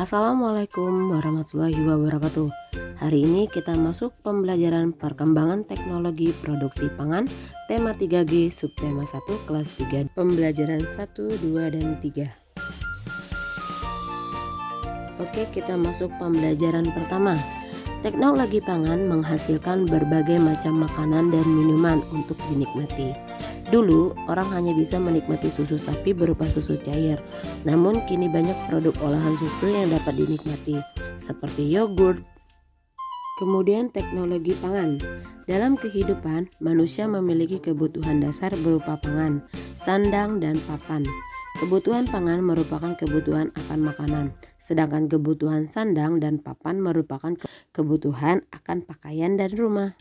Assalamualaikum warahmatullahi wabarakatuh. Hari ini kita masuk pembelajaran perkembangan teknologi produksi pangan, tema 3G, subtema 1, kelas 3, pembelajaran 1, 2, dan 3. Oke, kita masuk pembelajaran pertama. Teknologi pangan menghasilkan berbagai macam makanan dan minuman untuk dinikmati. Dulu, orang hanya bisa menikmati susu sapi berupa susu cair. Namun, kini banyak produk olahan susu yang dapat dinikmati, seperti yogurt. Kemudian, teknologi pangan. Dalam kehidupan, manusia memiliki kebutuhan dasar berupa pangan, sandang, dan papan. Kebutuhan pangan merupakan kebutuhan akan makanan, sedangkan kebutuhan sandang dan papan merupakan kebutuhan akan pakaian dan rumah.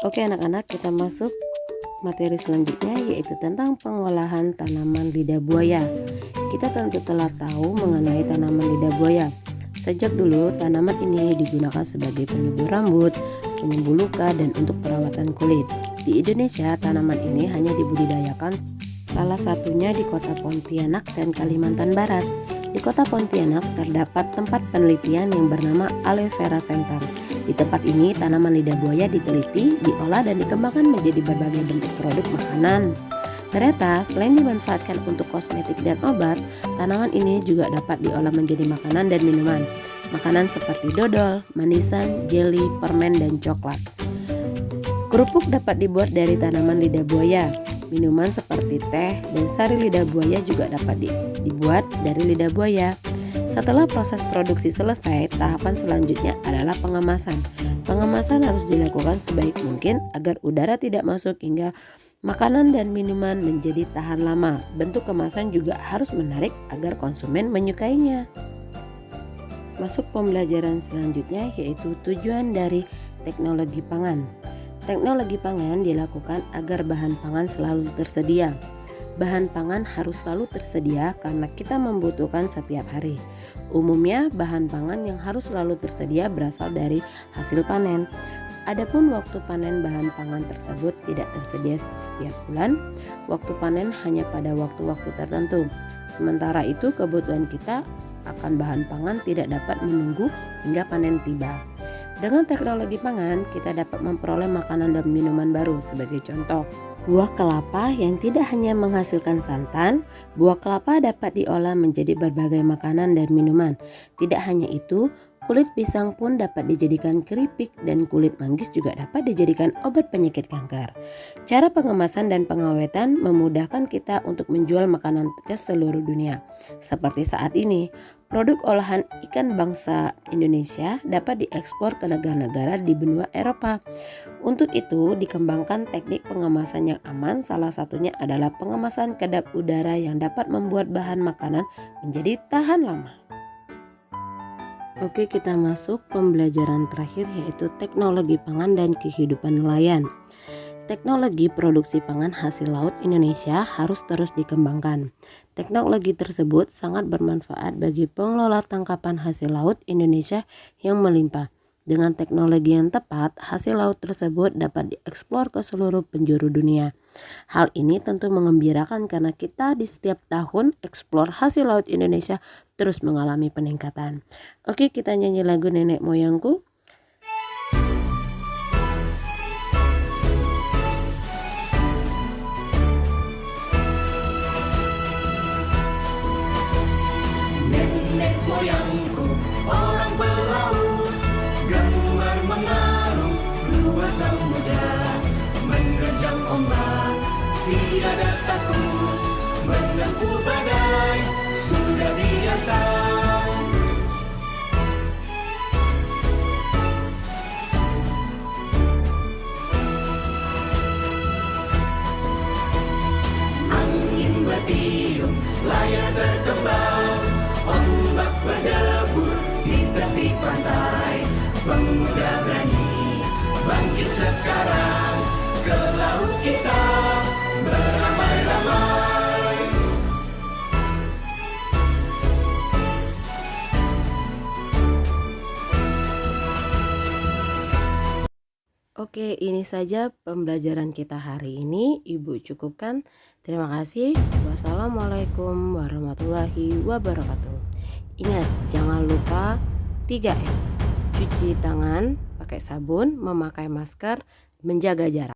Oke anak-anak, kita masuk materi selanjutnya, yaitu tentang pengolahan tanaman lidah buaya. Kita tentu telah tahu mengenai tanaman lidah buaya. Sejak dulu tanaman ini digunakan sebagai penyubur rambut, penyembuh luka, dan untuk perawatan kulit. Di Indonesia tanaman ini hanya dibudidayakan salah satunya di kota Pontianak dan Kalimantan Barat. Di kota Pontianak terdapat tempat penelitian yang bernama Aloe Vera Center. Di tempat ini tanaman lidah buaya diteliti, diolah, dan dikembangkan menjadi berbagai bentuk produk makanan. Ternyata selain dimanfaatkan untuk kosmetik dan obat, tanaman ini juga dapat diolah menjadi makanan dan minuman. Makanan seperti dodol, manisan, jelly, permen, dan coklat. Kerupuk dapat dibuat dari tanaman lidah buaya. Minuman seperti teh dan sari lidah buaya juga dapat dibuat dari lidah buaya. Setelah proses produksi selesai, tahapan selanjutnya adalah pengemasan. Pengemasan harus dilakukan sebaik mungkin agar udara tidak masuk hingga makanan dan minuman menjadi tahan lama. Bentuk kemasan juga harus menarik agar konsumen menyukainya. Masuk pembelajaran selanjutnya, yaitu tujuan dari teknologi pangan. Teknologi pangan dilakukan agar bahan pangan selalu tersedia. Bahan pangan harus selalu tersedia karena kita membutuhkan setiap hari. Umumnya bahan pangan yang harus selalu tersedia berasal dari hasil panen. Adapun waktu panen bahan pangan tersebut tidak tersedia setiap bulan. Waktu panen hanya pada waktu-waktu tertentu. Sementara itu kebutuhan kita akan bahan pangan tidak dapat menunggu hingga panen tiba. Dengan teknologi pangan, kita dapat memperoleh makanan dan minuman baru. Sebagai contoh, buah kelapa yang tidak hanya menghasilkan santan, buah kelapa dapat diolah menjadi berbagai makanan dan minuman. Tidak hanya itu, kulit pisang pun dapat dijadikan keripik dan kulit manggis juga dapat dijadikan obat penyakit kanker. Cara pengemasan dan pengawetan memudahkan kita untuk menjual makanan ke seluruh dunia. Seperti saat ini, produk olahan ikan bangsa Indonesia dapat diekspor ke negara-negara di benua Eropa. Untuk itu dikembangkan teknik pengemasan yang aman, salah satunya adalah pengemasan kedap udara yang dapat membuat bahan makanan menjadi tahan lama. Oke, kita masuk pembelajaran terakhir, yaitu teknologi pangan dan kehidupan nelayan. Teknologi produksi pangan hasil laut Indonesia harus terus dikembangkan. Teknologi tersebut sangat bermanfaat bagi pengelola tangkapan hasil laut Indonesia yang melimpah. Dengan teknologi yang tepat, hasil laut tersebut dapat dieksplor ke seluruh penjuru dunia. Hal ini tentu mengembirakan karena kita di setiap tahun eksplor hasil laut Indonesia terus mengalami peningkatan. Oke, kita nyanyi lagu Nenek Moyangku. Nenek moyangku orang pelaut, gemar mengarung luas samudra, menerjang ombak tiada takut, menempuh badai sudah biasa. Angin bertiup, layar berkembang, ombak berdebur di tepi pantai. Pemuda berani bangkit sekarang, ke laut kita beramai-ramai. Oke, ini saja pembelajaran kita hari ini. Ibu cukupkan. Terima kasih. Wassalamualaikum warahmatullahi wabarakatuh. Ingat, jangan lupa 3M. Cuci tangan pakai sabun, memakai masker, menjaga jarak.